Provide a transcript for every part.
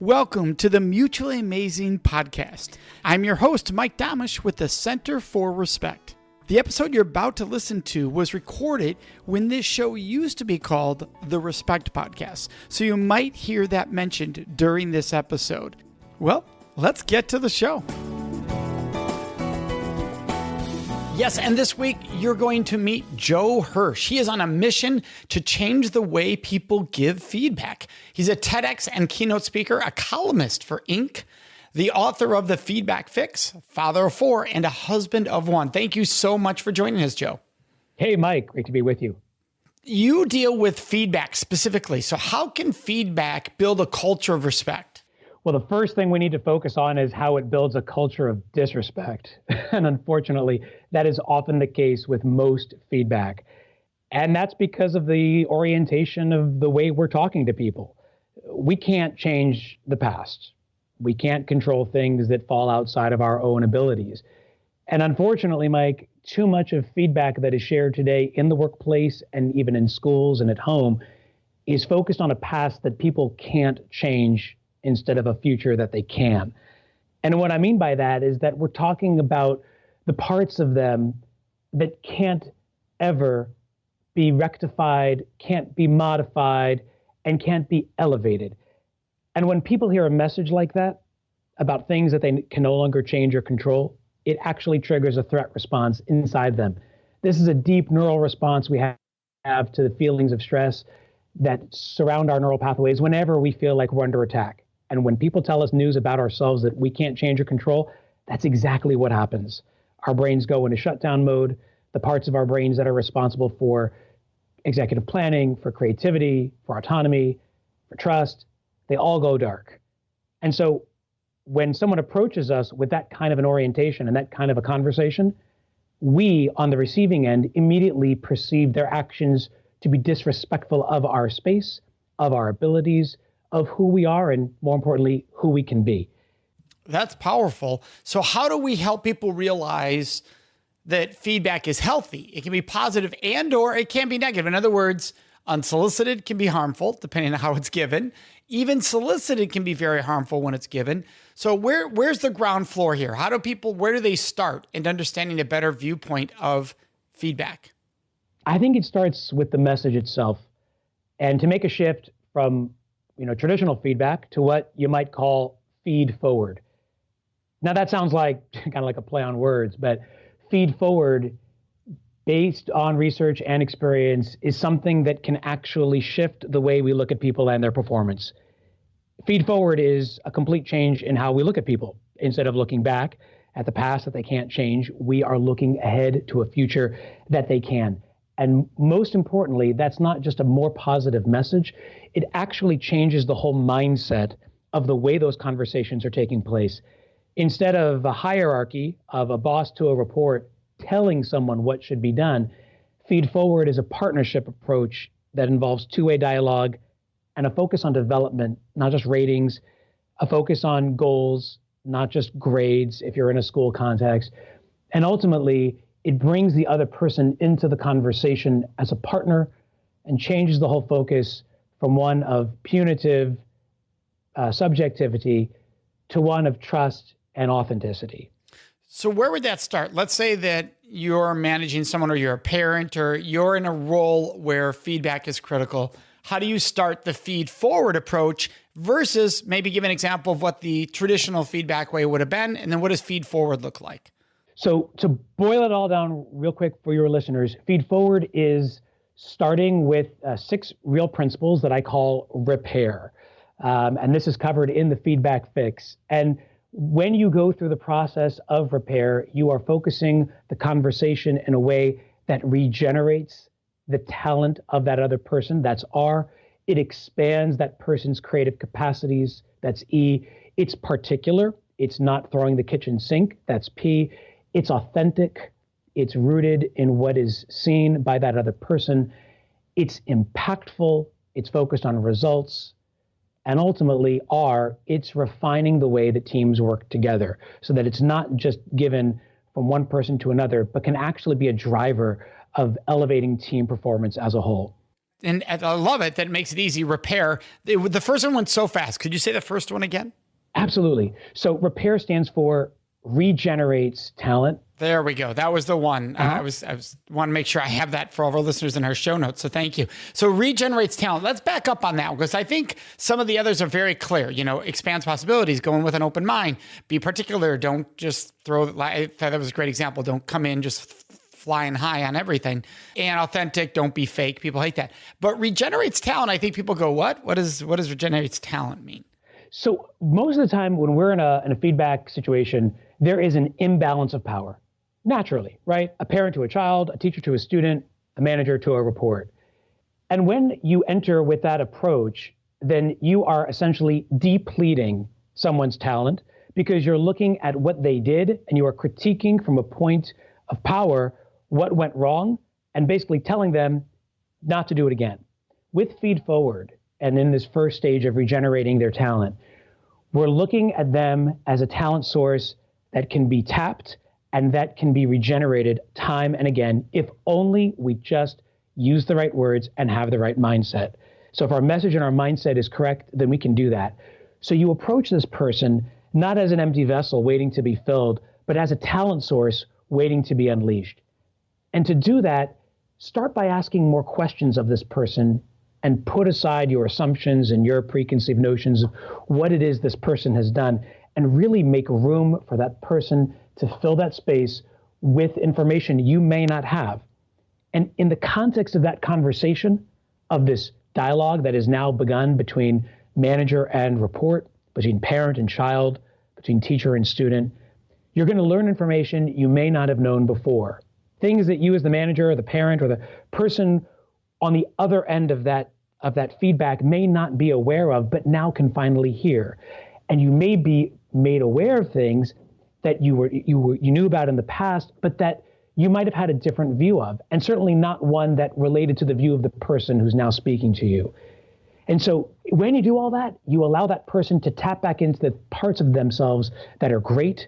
Welcome to the Mutually Amazing Podcast. I'm your host, Mike Domitrz with the Center for Respect. The episode you're about to listen to was recorded when this show used to be called the Respect Podcast, so you might hear that mentioned during this episode. Well, let's get to the show. Yes, and this week you're going to meet Joe Hirsch. He is on a mission to change the way people give feedback. He's a TEDx and keynote speaker, a columnist for Inc., the author of The Feedback Fix, father of four, and a husband of one. Thank you so much for joining us, Joe. Hey, Mike. Great to be with you. You deal with feedback specifically. So how can feedback build a culture of respect? Well, the first thing we need to focus on is how it builds a culture of disrespect. And unfortunately, that is often the case with most feedback. And that's because of the orientation of the way we're talking to people. We can't change the past. We can't control things that fall outside of our own abilities. And unfortunately, Mike, too much of feedback that is shared today in the workplace and even in schools and at home is focused on a past that people can't change instead of a future that they can. And what I mean by that is that we're talking about the parts of them that can't ever be rectified, can't be modified, and can't be elevated. And when people hear a message like that about things that they can no longer change or control, it actually triggers a threat response inside them. This is a deep neural response we have to the feelings of stress that surround our neural pathways whenever we feel like we're under attack. And when people tell us news about ourselves that we can't change or control, that's exactly what happens. Our brains go into shutdown mode. The parts of our brains that are responsible for executive planning, for creativity, for autonomy, for trust, they all go dark. And so when someone approaches us with that kind of an orientation and that kind of a conversation, we on the receiving end immediately perceive their actions to be disrespectful of our space, of our abilities, of who we are, and more importantly, who we can be. That's powerful. So how do we help people realize that feedback is healthy? It can be positive and or it can be negative. In other words, unsolicited can be harmful depending on how it's given. Even solicited can be very harmful when it's given. So where's the ground floor here? Where do they start in understanding a better viewpoint of feedback? I think it starts with the message itself. And to make a shift from traditional feedback to what you might call feed forward. Now that sounds like kind of like a play on words, but feed forward based on research and experience is something that can actually shift the way we look at people and their performance. Feed forward is a complete change in how we look at people. Instead of looking back at the past that they can't change, we are looking ahead to a future that they can. And most importantly, that's not just a more positive message. It actually changes the whole mindset of the way those conversations are taking place. Instead of a hierarchy of a boss to a report telling someone what should be done, feed forward is a partnership approach that involves two-way dialogue and a focus on development, not just ratings, a focus on goals, not just grades if you're in a school context. And ultimately, it brings the other person into the conversation as a partner and changes the whole focus from one of punitive subjectivity to one of trust and authenticity. So where would that start? Let's say that you're managing someone or you're a parent or you're in a role where feedback is critical. How do you start the feed forward approach versus maybe give an example of what the traditional feedback way would have been? And then what does feed forward look like? So to boil it all down real quick for your listeners, feed forward is starting with 6 real principles that I call repair. And this is covered in the Feedback Fix. And when you go through the process of repair, you are focusing the conversation in a way that regenerates the talent of that other person. That's R. It expands that person's creative capacities. That's E. It's particular. It's not throwing the kitchen sink. That's P. It's authentic. It's rooted in what is seen by that other person. It's impactful. It's focused on results. And ultimately, R, it's refining the way that teams work together so that it's not just given from one person to another, but can actually be a driver of elevating team performance as a whole. and I love it that it makes it easy. Repair. The first one went so fast. Could you say the first one again? Absolutely. So repair stands for regenerates talent. There we go. That was the one. I was want to make sure I have that for all of our listeners in our show notes. So thank you. So regenerates talent. Let's back up on that because I think some of the others are very clear. Expands possibilities, go in with an open mind, be particular. Don't just throw. I thought that was a great example. Don't come in just flying high on everything. And authentic. Don't be fake. People hate that. But regenerates talent. I think people go, what? What does regenerates talent mean? So most of the time when we're in a feedback situation, there is an imbalance of power. Naturally, right? A parent to a child, a teacher to a student, a manager to a report. And when you enter with that approach, then you are essentially depleting someone's talent because you're looking at what they did and you are critiquing from a point of power what went wrong and basically telling them not to do it again. With Feed Forward, and in this first stage of regenerating their talent, we're looking at them as a talent source that can be tapped and that can be regenerated time and again, if only we just use the right words and have the right mindset. So if our message and our mindset is correct, then we can do that. So you approach this person not as an empty vessel waiting to be filled, but as a talent source waiting to be unleashed. And to do that, start by asking more questions of this person and put aside your assumptions and your preconceived notions of what it is this person has done and really make room for that person to fill that space with information you may not have. And in the context of that conversation, of this dialogue that is now begun between manager and report, between parent and child, between teacher and student, you're going to learn information you may not have known before. Things that you as the manager or the parent or the person on the other end of that feedback may not be aware of, but now can finally hear. And you may be made aware of things that you knew about in the past, but that you might have had a different view of, and certainly not one that related to the view of the person who's now speaking to you. And so when you do all that, you allow that person to tap back into the parts of themselves that are great,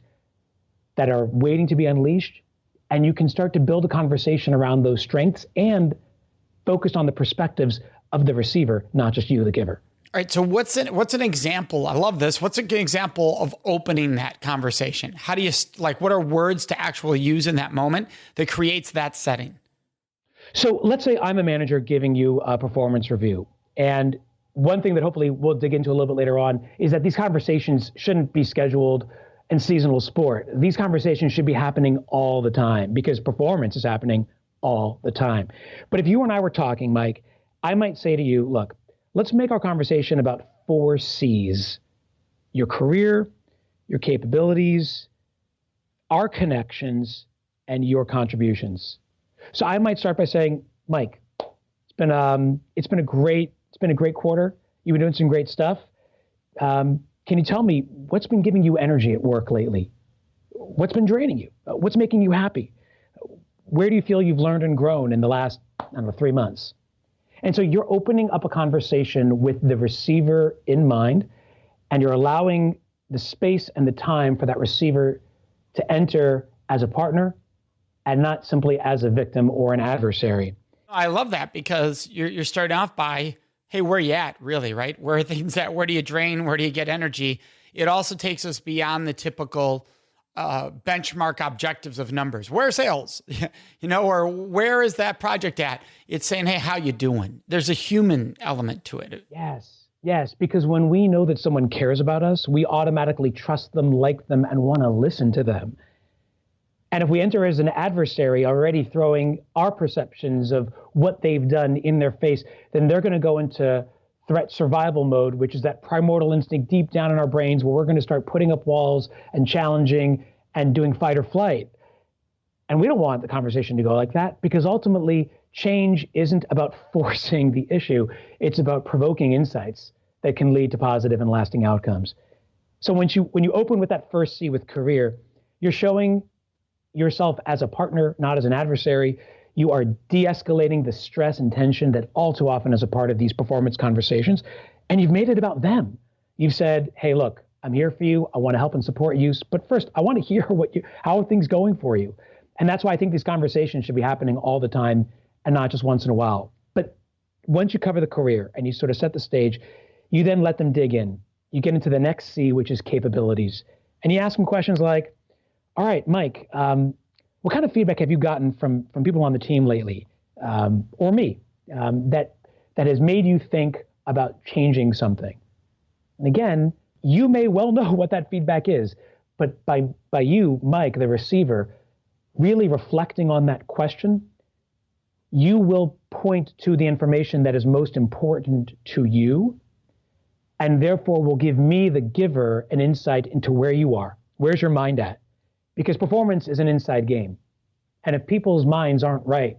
that are waiting to be unleashed, and you can start to build a conversation around those strengths and focused on the perspectives of the receiver, not just you, the giver. All right. So what's an example? I love this. What's an example of opening that conversation? How do you, what are words to actually use in that moment that creates that setting? So let's say I'm a manager giving you a performance review. And one thing that hopefully we'll dig into a little bit later on is that these conversations shouldn't be scheduled in seasonal sport. These conversations should be happening all the time because performance is happening all the time. But if you and I were talking, Mike, I might say to you, look, let's make our conversation about 4 C's: your career, your capabilities, our connections, and your contributions. So I might start by saying, Mike, it's been a great quarter. You've been doing some great stuff. Can you tell me what's been giving you energy at work lately? What's been draining you? What's making you happy? Where do you feel you've learned and grown in the last, 3 months? And so you're opening up a conversation with the receiver in mind, and you're allowing the space and the time for that receiver to enter as a partner and not simply as a victim or an adversary. I love that because you're starting off by, hey, where are you at, really, right? Where are things at? Where do you drain? Where do you get energy? It also takes us beyond the typical benchmark objectives of numbers. Where are sales? Or where is that project at? It's saying, hey, how you doing? There's a human element to it. Yes, because when we know that someone cares about us, we automatically trust them, like them, and want to listen to them. And if we enter as an adversary, already throwing our perceptions of what they've done in their face, then they're going to go into threat survival mode, which is that primordial instinct deep down in our brains where we're going to start putting up walls and challenging and doing fight or flight. And we don't want the conversation to go like that because ultimately change isn't about forcing the issue. It's about provoking insights that can lead to positive and lasting outcomes. So when you open with that first C with career, you're showing yourself as a partner, not as an adversary. You are de-escalating the stress and tension that all too often is a part of these performance conversations. And you've made it about them. You've said, hey, look, I'm here for you. I want to help and support you. But first, I want to hear how are things going for you? And that's why I think these conversations should be happening all the time and not just once in a while. But once you cover the career and you sort of set the stage, you then let them dig in. You get into the next C, which is capabilities. And you ask them questions like, all right, Mike, what kind of feedback have you gotten from people on the team lately, or me, that has made you think about changing something? And again, you may well know what that feedback is, but by you, Mike, the receiver, really reflecting on that question, you will point to the information that is most important to you, and therefore will give me, the giver, an insight into where you are. Where's your mind at? Because performance is an inside game. And if people's minds aren't right,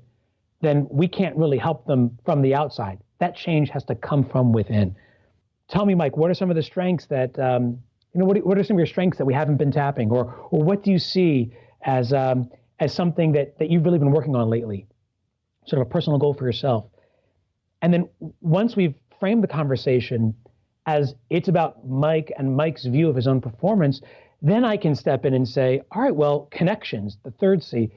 then we can't really help them from the outside. That change has to come from within. Tell me, Mike, what are some of the strengths that, what are some of your strengths that we haven't been tapping? Or what do you see as something that you've really been working on lately? Sort of a personal goal for yourself. And then once we've framed the conversation as it's about Mike and Mike's view of his own performance, then I can step in and say, all right, well, connections, the third C.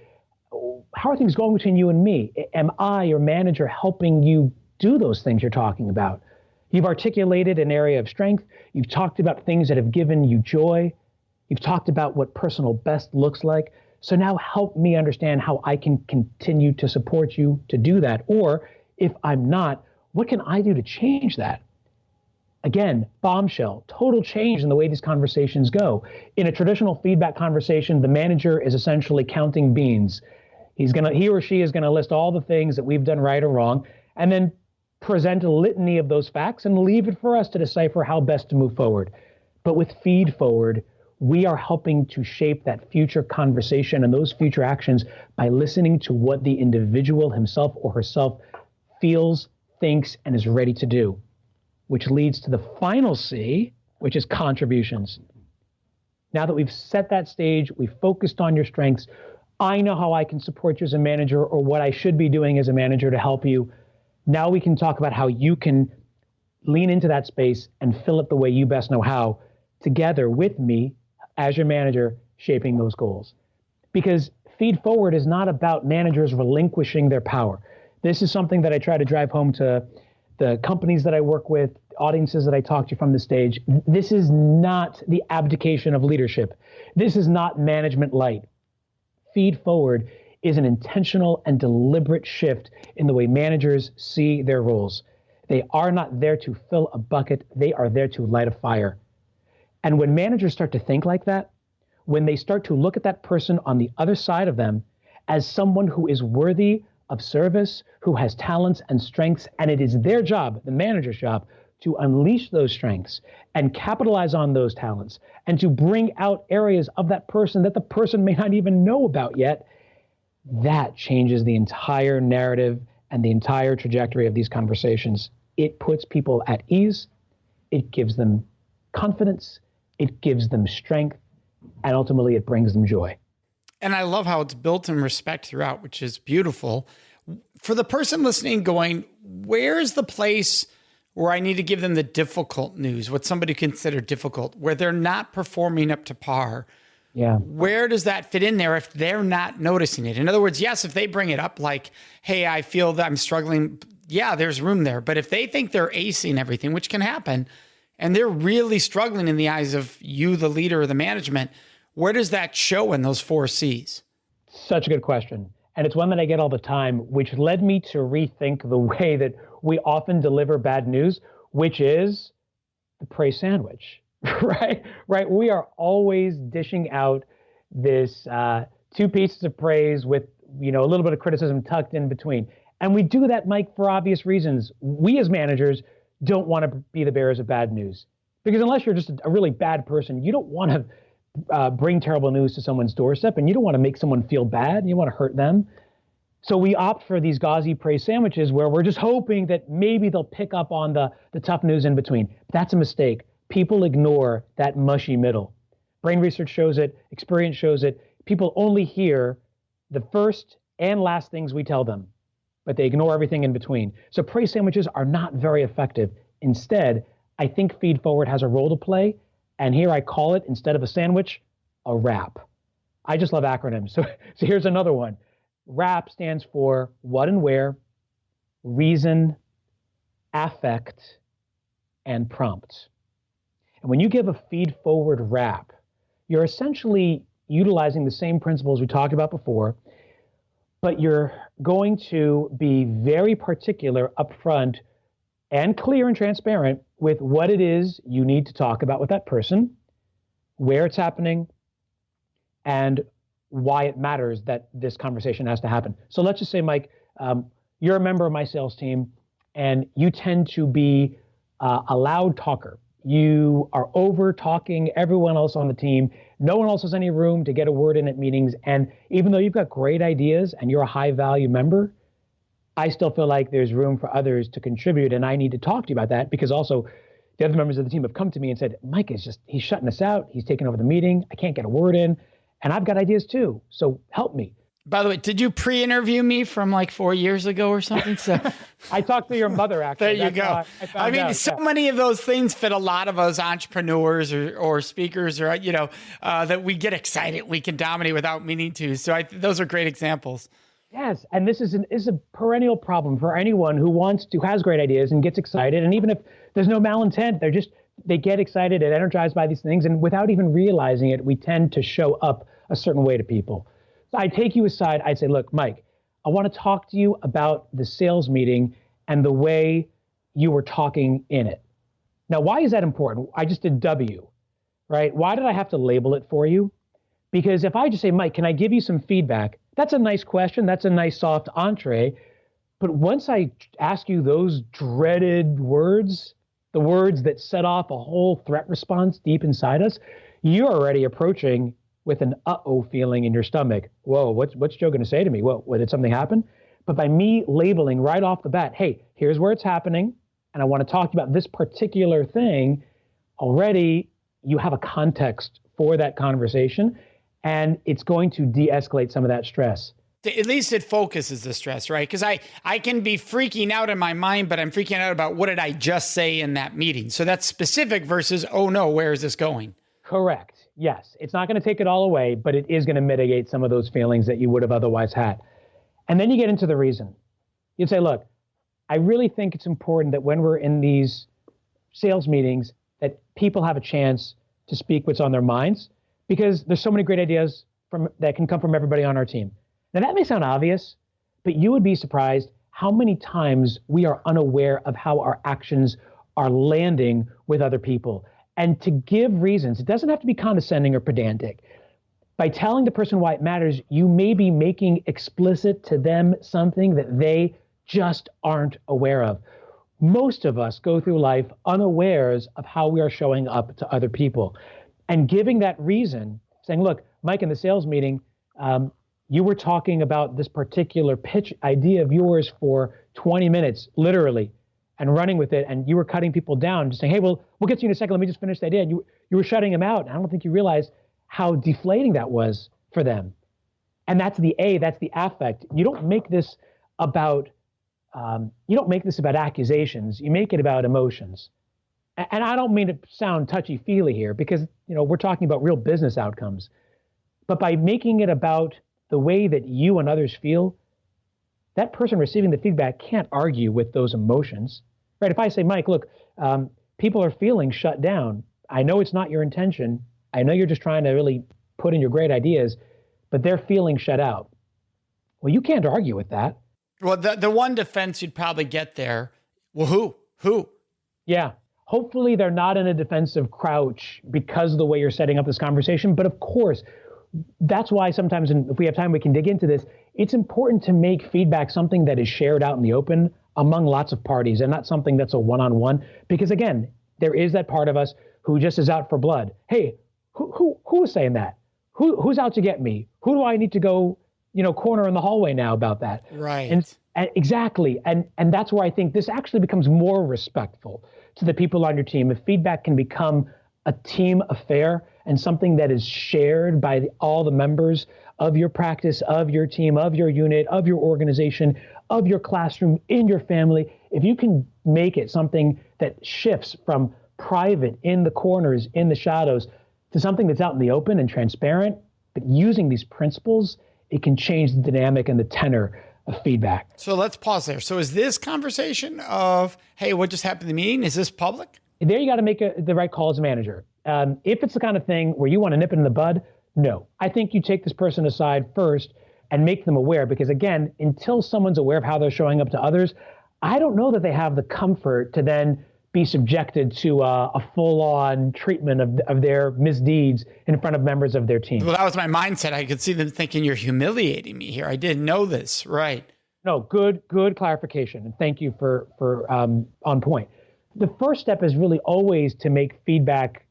How are things going between you and me? Am I, your manager, helping you do those things you're talking about? You've articulated an area of strength. You've talked about things that have given you joy. You've talked about what personal best looks like. So now help me understand how I can continue to support you to do that. Or if I'm not, what can I do to change that? Again, bombshell, total change in the way these conversations go. In a traditional feedback conversation, the manager is essentially counting beans. He or she is gonna list all the things that we've done right or wrong, and then present a litany of those facts and leave it for us to decipher how best to move forward. But with Feed Forward, we are helping to shape that future conversation and those future actions by listening to what the individual himself or herself feels, thinks, and is ready to do, which leads to the final C, which is contributions. Now that we've set that stage, we've focused on your strengths, I know how I can support you as a manager or what I should be doing as a manager to help you. Now we can talk about how you can lean into that space and fill it the way you best know how, together with me as your manager shaping those goals. Because Feed Forward is not about managers relinquishing their power. This is something that I try to drive home to the companies that I work with, audiences that I talk to from the stage. This is not the abdication of leadership. This is not management light. Feed Forward is an intentional and deliberate shift in the way managers see their roles. They are not there to fill a bucket. They are there to light a fire. And when managers start to think like that, when they start to look at that person on the other side of them as someone who is worthy of service, who has talents and strengths, and it is their job, the manager's job, to unleash those strengths and capitalize on those talents and to bring out areas of that person that the person may not even know about yet, that changes the entire narrative and the entire trajectory of these conversations. It puts people at ease. It gives them confidence. It gives them strength. And ultimately, it brings them joy. And I love how it's built in respect throughout, which is beautiful. For the person listening going, where's the place where I need to give them the difficult news, what somebody considered difficult, where they're not performing up to par? Yeah. Where does that fit in there if they're not noticing it? In other words, yes, if they bring it up like, hey, I feel that I'm struggling, yeah, there's room there. But if they think they're acing everything, which can happen, and they're really struggling in the eyes of you, the leader or the management, where does that show in those 4 C's? Such a good question. And it's one that I get all the time, which led me to rethink the way that we often deliver bad news, which is the praise sandwich, right? Right. We are always dishing out this 2 pieces of praise with, a little bit of criticism tucked in between. And we do that, Mike, for obvious reasons. We as managers don't want to be the bearers of bad news, because unless you're just a really bad person, you don't want to bring terrible news to someone's doorstep, and you don't want to make someone feel bad. You want to hurt them. So we opt for these gauzy praise sandwiches where we're just hoping that maybe they'll pick up on the tough news in between. That's a mistake. People ignore that mushy middle. Brain research shows it. Experience shows it. People only hear the first and last things we tell them, but they ignore everything in between. So praise sandwiches are not very effective. Instead, I think Feed Forward has a role to play. And here I call it, instead of a sandwich, a wrap. I just love acronyms. So here's another one. WRAP stands for what and where, reason, affect, and prompt. And when you give a feed-forward wrap, you're essentially utilizing the same principles we talked about before, but you're going to be very particular upfront and clear and transparent with what it is you need to talk about with that person, where it's happening, and why it matters that this conversation has to happen. So let's just say, Mike, you're a member of my sales team, and you tend to be a loud talker. You are over talking everyone else on the team. No one else has any room to get a word in at meetings. And even though you've got great ideas and you're a high value member, I still feel like there's room for others to contribute. And I need to talk to you about that, because also the other members of the team have come to me and said, Mike he's shutting us out. He's taking over the meeting. I can't get a word in. And I've got ideas too. So help me. By the way, did you pre-interview me from like 4 years ago or something? So I talked to your mother, actually. There you go. I mean, many of those things fit a lot of us entrepreneurs or speakers, or, that we get excited. We can dominate without meaning to. So those are great examples. Yes. And this is a perennial problem for anyone who has great ideas and gets excited. And even if there's no malintent, they get excited and energized by these things. And without even realizing it, we tend to show up a certain way to people. So I'd take you aside. I'd say, look, Mike, I want to talk to you about the sales meeting and the way you were talking in it. Now, why is that important? I just did W, right? Why did I have to label it for you? Because if I just say, Mike, can I give you some feedback? That's a nice question. That's a nice soft entree. But once I ask you those dreaded words, the words that set off a whole threat response deep inside us, you're already approaching with an uh-oh feeling in your stomach. Whoa, what's Joe going to say to me? Whoa, did something happen? But by me labeling right off the bat, hey, here's where it's happening, and I want to talk about this particular thing, already you have a context for that conversation, and it's going to de-escalate some of that stress. At least it focuses the stress, right? Because I can be freaking out in my mind, but I'm freaking out about what did I just say in that meeting? So that's specific versus, oh no, where is this going? Correct. Yes, it's not going to take it all away, but it is going to mitigate some of those feelings that you would have otherwise had. And then you get into the reason. You'd say, look, I really think it's important that when we're in these sales meetings, that people have a chance to speak what's on their minds, because there's so many great ideas that can come from everybody on our team. Now, that may sound obvious, but you would be surprised how many times we are unaware of how our actions are landing with other people. And to give reasons, it doesn't have to be condescending or pedantic. By telling the person why it matters, you may be making explicit to them something that they just aren't aware of. Most of us go through life unawares of how we are showing up to other people. And giving that reason, saying, look, Mike, in the sales meeting, you were talking about this particular pitch idea of yours for 20 minutes, literally, and running with it, and you were cutting people down, just saying, hey, we'll get to you in a second, let me just finish the idea. And you were shutting them out. And I don't think you realized how deflating that was for them. And that's the affect. You don't make this about accusations. You make it about emotions. And I don't mean to sound touchy-feely here, because we're talking about real business outcomes. But by making it about the way that you and others feel, that person receiving the feedback can't argue with those emotions, right? If I say, Mike, look, people are feeling shut down. I know it's not your intention. I know you're just trying to really put in your great ideas, but they're feeling shut out. Well, you can't argue with that. Well, the one defense you'd probably get there, well, who? Yeah. Hopefully they're not in a defensive crouch because of the way you're setting up this conversation. But of course, that's why sometimes, and if we have time, we can dig into this. It's important to make feedback something that is shared out in the open among lots of parties, and not something that's a one-on-one. Because again, there is that part of us who just is out for blood. Hey, who is saying that? Who's out to get me? Who do I need to go, corner in the hallway now about that? Right. And exactly. And that's where I think this actually becomes more respectful to the people on your team. If feedback can become a team affair and something that is shared by all the members of your practice, of your team, of your unit, of your organization, of your classroom, in your family, if you can make it something that shifts from private, in the corners, in the shadows, to something that's out in the open and transparent, but using these principles, it can change the dynamic and the tenor of feedback. So let's pause there. So is this conversation of, hey, what just happened in the meeting? Is this public? There you got to make the right call as a manager. If it's the kind of thing where you want to nip it in the bud, no. I think you take this person aside first and make them aware, because again, until someone's aware of how they're showing up to others, I don't know that they have the comfort to then be subjected to a full-on treatment of their misdeeds in front of members of their team. Well, that was my mindset. I could see them thinking, you're humiliating me here. I didn't know this. Right. No, good clarification. And thank you for on point. The first step is really always to make feedback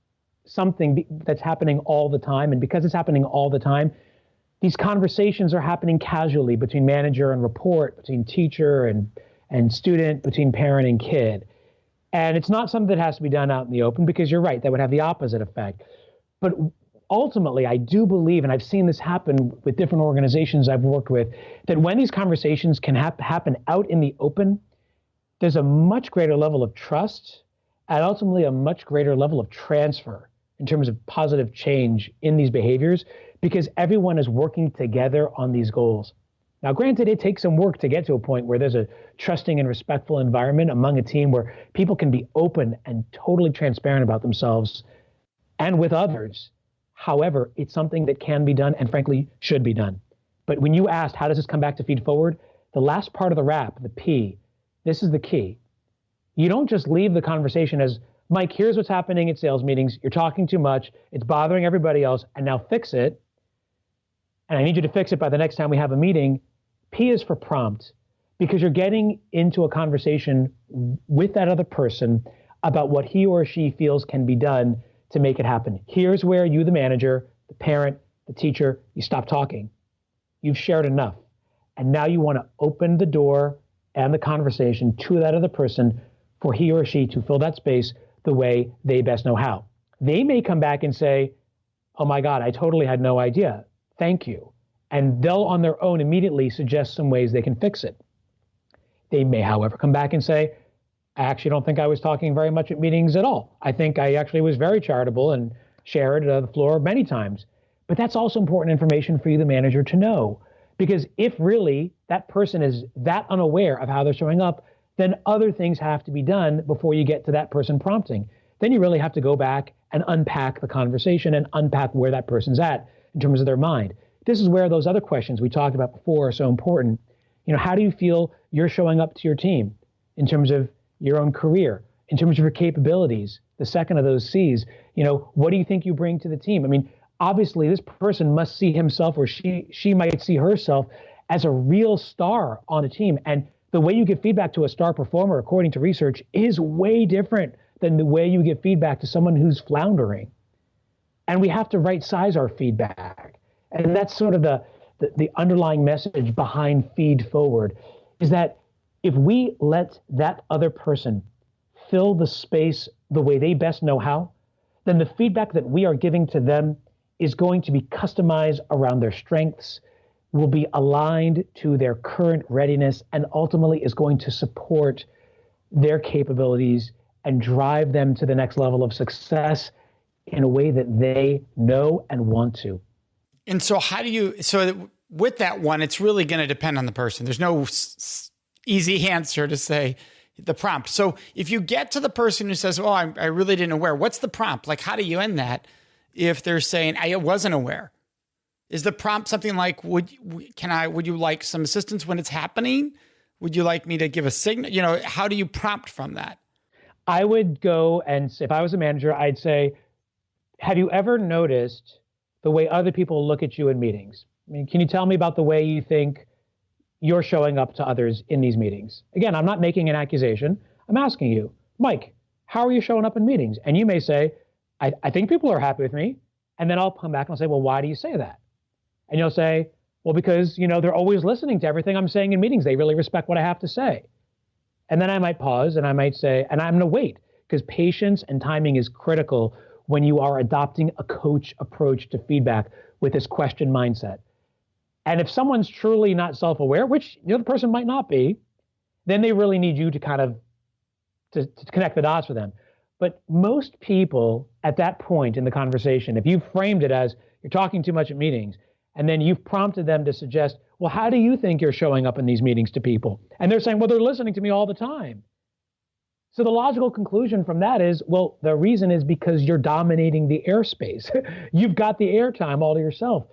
something that's happening all the time. And because it's happening all the time, these conversations are happening casually between manager and report, between teacher and student, between parent and kid. And it's not something that has to be done out in the open, because you're right, that would have the opposite effect. But ultimately, I do believe, and I've seen this happen with different organizations I've worked with, that when these conversations can happen out in the open, there's a much greater level of trust and ultimately a much greater level of transfer in terms of positive change in these behaviors, because everyone is working together on these goals. Now, granted, it takes some work to get to a point where there's a trusting and respectful environment among a team where people can be open and totally transparent about themselves and with others. However, it's something that can be done and frankly should be done. But when you asked, how does this come back to feed forward? The last part of the wrap, the P, this is the key. You don't just leave the conversation as, Mike, here's what's happening at sales meetings. You're talking too much. It's bothering everybody else. And now fix it. And I need you to fix it by the next time we have a meeting. P is for prompt, because you're getting into a conversation with that other person about what he or she feels can be done to make it happen. Here's where you, the manager, the parent, the teacher, you stop talking. You've shared enough. And now you want to open the door and the conversation to that other person for he or she to fill that space the way they best know how. They may come back and say, oh my God, I totally had no idea. Thank you. And they'll on their own immediately suggest some ways they can fix it. They may, however, come back and say, I actually don't think I was talking very much at meetings at all. I think I actually was very charitable and shared the floor many times. But that's also important information for you, the manager, to know. Because if really that person is that unaware of how they're showing up, then other things have to be done before you get to that person prompting. Then you really have to go back and unpack the conversation and unpack where that person's at in terms of their mind. This is where those other questions we talked about before are so important. You know, how do you feel you're showing up to your team in terms of your own career, in terms of your capabilities? The second of those C's, you know, what do you think you bring to the team? I mean, obviously this person must see himself, or she might see herself as a real star on a team. And the way you give feedback to a star performer, according to research, is way different than the way you give feedback to someone who's floundering. And we have to right size our feedback. And that's sort of the underlying message behind feed forward, is that if we let that other person fill the space the way they best know how, then the feedback that we are giving to them is going to be customized around their strengths, will be aligned to their current readiness, and ultimately is going to support their capabilities and drive them to the next level of success in a way that they know and want to. And so so with that one, it's really going to depend on the person. There's no easy answer to say the prompt. So if you get to the person who says, oh, I really didn't aware, what's the prompt? Like, how do you end that if they're saying, I wasn't aware? Is the prompt something like, would you like some assistance when it's happening? Would you like me to give a signal? You know, how do you prompt from that? I would go, and if I was a manager, I'd say, have you ever noticed the way other people look at you in meetings? I mean, can you tell me about the way you think you're showing up to others in these meetings? Again, I'm not making an accusation. I'm asking you, Mike, how are you showing up in meetings? And you may say, I think people are happy with me. And then I'll come back and I'll say, well, why do you say that? And you'll say, well, because, you know, they're always listening to everything I'm saying in meetings. They really respect what I have to say. And then I might pause and I might say, and I'm going to wait, because patience and timing is critical when you are adopting a coach approach to feedback with this question mindset. And if someone's truly not self-aware, which the other person might not be, then they really need you to kind of to connect the dots for them. But most people at that point in the conversation, if you framed it as you're talking too much at meetings, And then you've prompted them to suggest, well, how do you think you're showing up in these meetings to people? And they're saying, well, they're listening to me all the time. So the logical conclusion from that is, well, the reason is because you're dominating the airspace. You've got the airtime all to yourself.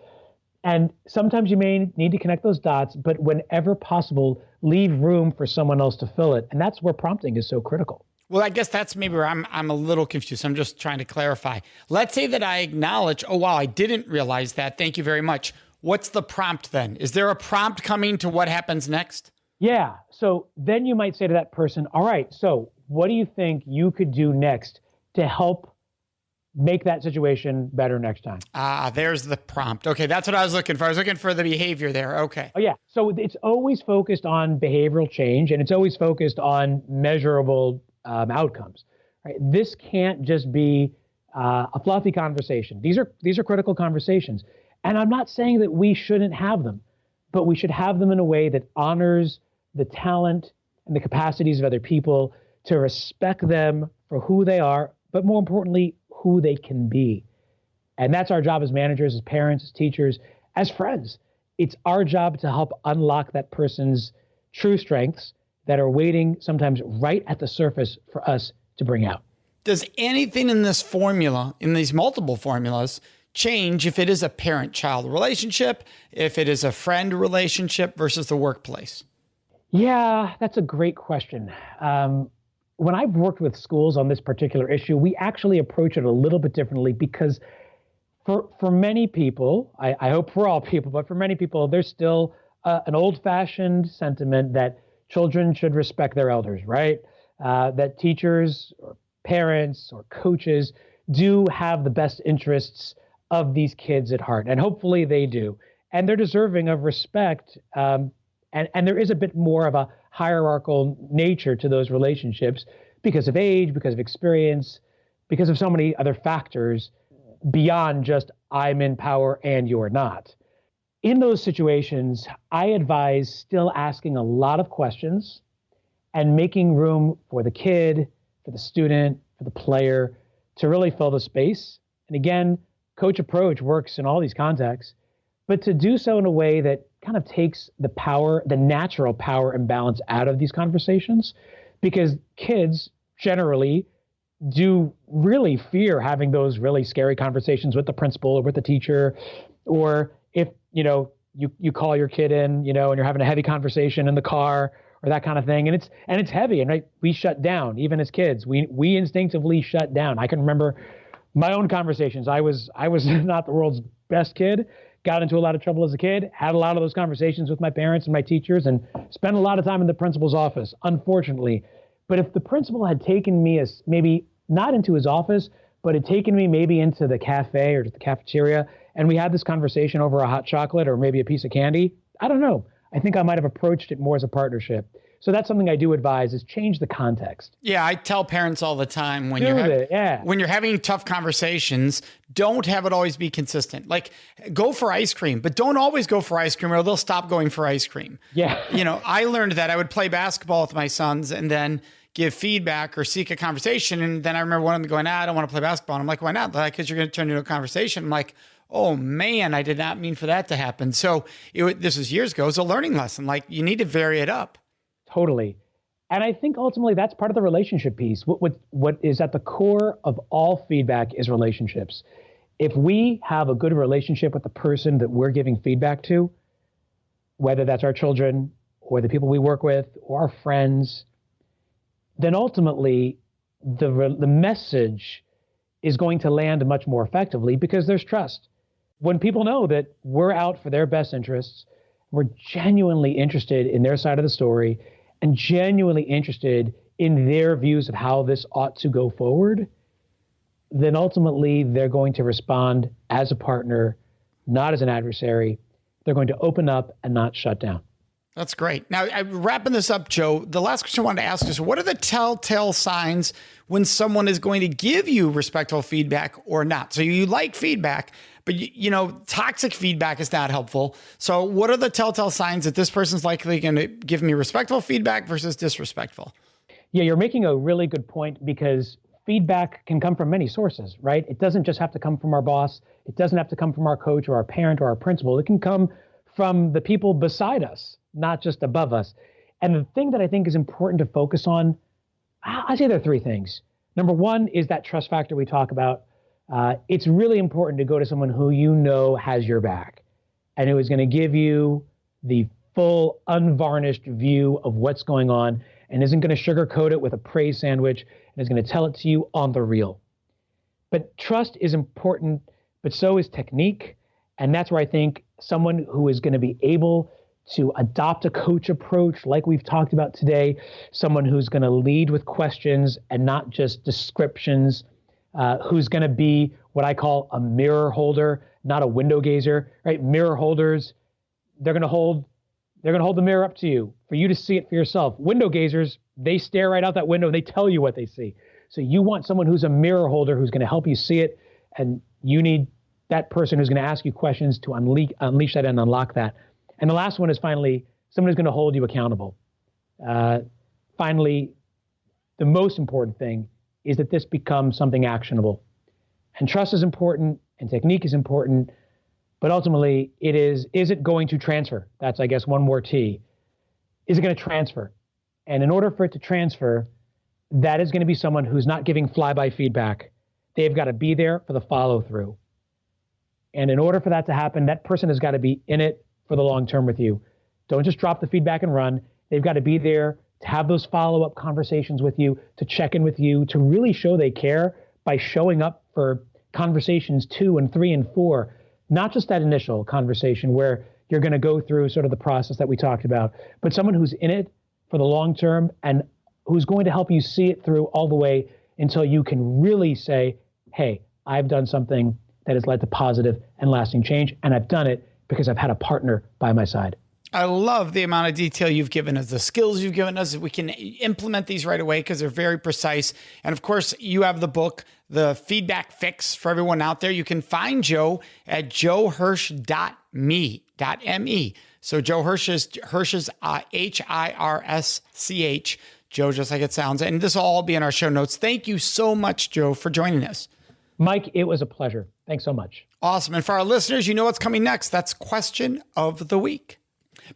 And sometimes you may need to connect those dots, but whenever possible, leave room for someone else to fill it. And that's where prompting is so critical. Well, I guess that's maybe where I'm a little confused. I'm just trying to clarify. Let's say that I acknowledge, oh, wow, I didn't realize that. Thank you very much. What's the prompt then? Is there a prompt coming to what happens next? Yeah. So then you might say to that person, all right, so what do you think you could do next to help make that situation better next time? There's the prompt. Okay, that's what I was looking for. I was looking for the behavior there. Okay. Oh, yeah. So it's always focused on behavioral change, and it's always focused on measurable outcomes. Right? This can't just be a fluffy conversation. These are critical conversations. And I'm not saying that we shouldn't have them, but we should have them in a way that honors the talent and the capacities of other people, to respect them for who they are, but more importantly, who they can be. And that's our job as managers, as parents, as teachers, as friends. It's our job to help unlock that person's true strengths that are waiting sometimes right at the surface for us to bring out. Does anything in this formula, in these multiple formulas, change if it is a parent-child relationship, if it is a friend relationship versus the workplace? Yeah, that's a great question. When I've worked with schools on this particular issue, we actually approach it a little bit differently because for many people, I hope for all people, but for many people, there's still an old-fashioned sentiment that children should respect their elders, right? That teachers or parents or coaches do have the best interests of these kids at heart, and hopefully they do. And they're deserving of respect, and there is a bit more of a hierarchical nature to those relationships because of age, because of experience, because of so many other factors beyond just I'm in power and you're not. In those situations, I advise still asking a lot of questions and making room for the kid, for the student, for the player to really fill the space. And again, coach approach works in all these contexts, but to do so in a way that kind of takes the power, the natural power imbalance out of these conversations, because kids generally do really fear having those really scary conversations with the principal or with the teacher, or if, you call your kid in, and you're having a heavy conversation in the car or that kind of thing. And it's heavy. And right, we shut down, even as kids, we instinctively shut down. I can remember my own conversations. I was not the world's best kid, got into a lot of trouble as a kid, had a lot of those conversations with my parents and my teachers, and spent a lot of time in the principal's office, unfortunately. But if the principal had taken me as maybe not into his office, but had taken me maybe into the cafe or to the cafeteria, and we had this conversation over a hot chocolate or maybe a piece of candy, I don't know. I think I might have approached it more as a partnership. So that's something I do advise, is change the context. Yeah, I tell parents all the time when you're having tough conversations, don't have it always be consistent. Like, go for ice cream, but don't always go for ice cream or they'll stop going for ice cream. Yeah. I learned that I would play basketball with my sons and then give feedback or seek a conversation. And then I remember one of them going, I don't want to play basketball. And I'm like, why not? Because you're going to turn into a conversation. I'm like, oh man, I did not mean for that to happen. So this was years ago. It was a learning lesson. Like, you need to vary it up. Totally. And I think ultimately that's part of the relationship piece. What is at the core of all feedback is relationships. If we have a good relationship with the person that we're giving feedback to, whether that's our children or the people we work with or our friends, then ultimately the message is going to land much more effectively because there's trust. When people know that we're out for their best interests, we're genuinely interested in their side of the story and genuinely interested in their views of how this ought to go forward, then ultimately they're going to respond as a partner, not as an adversary. They're going to open up and not shut down. That's great. Now, wrapping this up, Joe, the last question I wanted to ask is, what are the telltale signs when someone is going to give you respectful feedback or not? So you like feedback, but toxic feedback is not helpful. So what are the telltale signs that this person's likely going to give me respectful feedback versus disrespectful? Yeah, you're making a really good point, because feedback can come from many sources, right? It doesn't just have to come from our boss. It doesn't have to come from our coach or our parent or our principal. It can come from the people beside us, not just above us. And the thing that I think is important to focus on, I say there are three things. Number one is that trust factor we talk about. It's really important to go to someone who you know has your back and who is going to give you the full, unvarnished view of what's going on and isn't going to sugarcoat it with a praise sandwich and is going to tell it to you on the real. But trust is important, but so is technique. And that's where I think someone who is going to be able to adopt a coach approach like we've talked about today, someone who's going to lead with questions and not just descriptions, who's going to be what I call a mirror holder, not a window gazer, right? Mirror holders, they're going to hold the mirror up to you for you to see it for yourself. Window gazers, they stare right out that window and they tell you what they see. So you want someone who's a mirror holder who's going to help you see it, and you need that person who's going to ask you questions to unleash that and unlock that. And the last one is finally, someone who's going to hold you accountable. Finally, the most important thing is that this becomes something actionable. And trust is important and technique is important, but ultimately is it going to transfer? That's, I guess, one more T. Is it going to transfer? And in order for it to transfer, that is going to be someone who's not giving flyby feedback. They've got to be there for the follow through. And in order for that to happen, that person has got to be in it for the long term with you. Don't just drop the feedback and run. They've got to be there to have those follow-up conversations with you, to check in with you, to really show they care by showing up for conversations 2 and 3 and 4, not just that initial conversation where you're going to go through sort of the process that we talked about, but someone who's in it for the long term and who's going to help you see it through all the way until you can really say, hey, I've done something that has led to positive and lasting change, and I've done it because I've had a partner by my side. I love the amount of detail you've given us, the skills you've given us. We can implement these right away because they're very precise. And of course, you have the book, The Feedback Fix, for everyone out there. You can find Joe at joehirsch.me. So Joe Hirsch is Hirsch's Hirsch, Joe, just like it sounds. And this will all be in our show notes. Thank you so much, Joe, for joining us. Mike, it was a pleasure. Thanks so much. Awesome. And for our listeners, you know what's coming next. That's Question of the Week.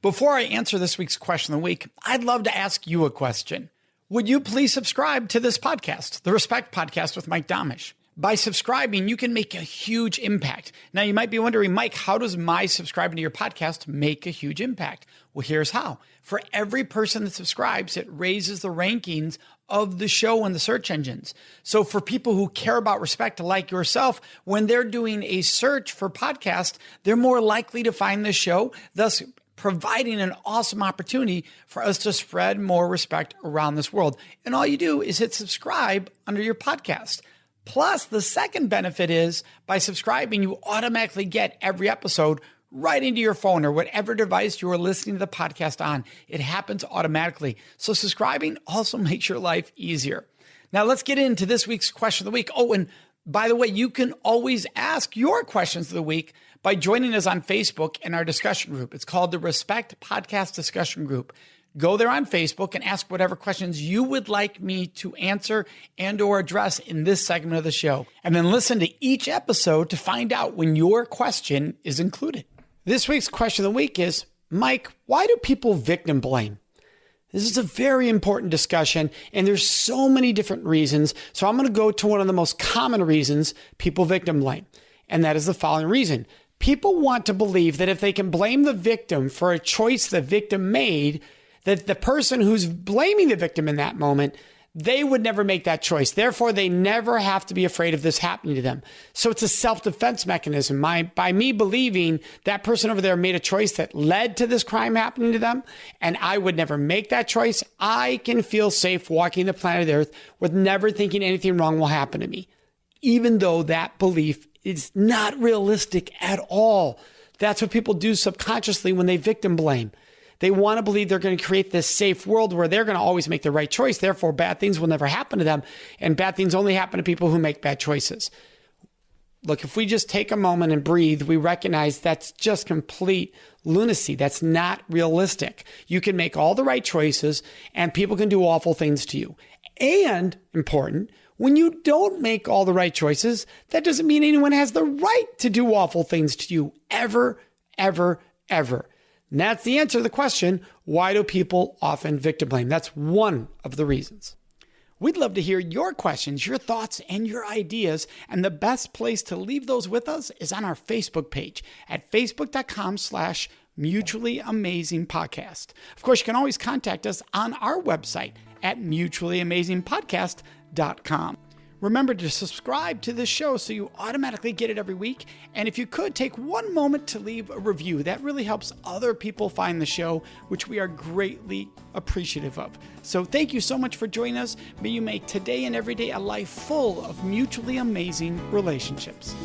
Before I answer this week's question of the week, I'd love to ask you a question. Would you please subscribe to this podcast, the Respect Podcast with Mike Domitrz? By subscribing, you can make a huge impact. Now, you might be wondering, Mike, how does my subscribing to your podcast make a huge impact? Well, here's how. For every person that subscribes, it raises the rankings of the show in the search engines. So for people who care about respect like yourself, when they're doing a search for podcast, they're more likely to find the show, thus providing an awesome opportunity for us to spread more respect around this world. And all you do is hit subscribe under your podcast. Plus, the second benefit is by subscribing, you automatically get every episode right into your phone or whatever device you are listening to the podcast on. It happens automatically. So subscribing also makes your life easier. Now let's get into this week's question of the week. Oh, and by the way, you can always ask your questions of the week by joining us on Facebook in our discussion group. It's called the Respect Podcast Discussion Group. Go there on Facebook and ask whatever questions you would like me to answer and or address in this segment of the show. And then listen to each episode to find out when your question is included. This week's question of the week is, Mike, why do people victim blame? This is a very important discussion, and there's so many different reasons. So I'm going to go to one of the most common reasons people victim blame, and that is the following reason. People want to believe that if they can blame the victim for a choice the victim made, that the person who's blaming the victim in that moment, they would never make that choice. Therefore, they never have to be afraid of this happening to them. So it's a self-defense mechanism. By me believing that person over there made a choice that led to this crime happening to them, and I would never make that choice, I can feel safe walking the planet Earth with never thinking anything wrong will happen to me, even though that belief is not realistic at all. That's what people do subconsciously when they victim blame. They want to believe they're going to create this safe world where they're going to always make the right choice. Therefore, bad things will never happen to them. And bad things only happen to people who make bad choices. Look, if we just take a moment and breathe, we recognize that's just complete lunacy. That's not realistic. You can make all the right choices and people can do awful things to you. And important, When you don't make all the right choices, that doesn't mean anyone has the right to do awful things to you ever, ever, ever. And that's the answer to the question, why do people often victim blame? That's one of the reasons. We'd love to hear your questions, your thoughts, and your ideas. And the best place to leave those with us is on our Facebook page at facebook.com/Mutually Amazing Podcast. Of course, you can always contact us on our website at mutuallyamazingpodcast.com. Remember to subscribe to this show so you automatically get it every week. And if you could, take one moment to leave a review. That really helps other people find the show, which we are greatly appreciative of. So thank you so much for joining us. May you make today and every day a life full of mutually amazing relationships.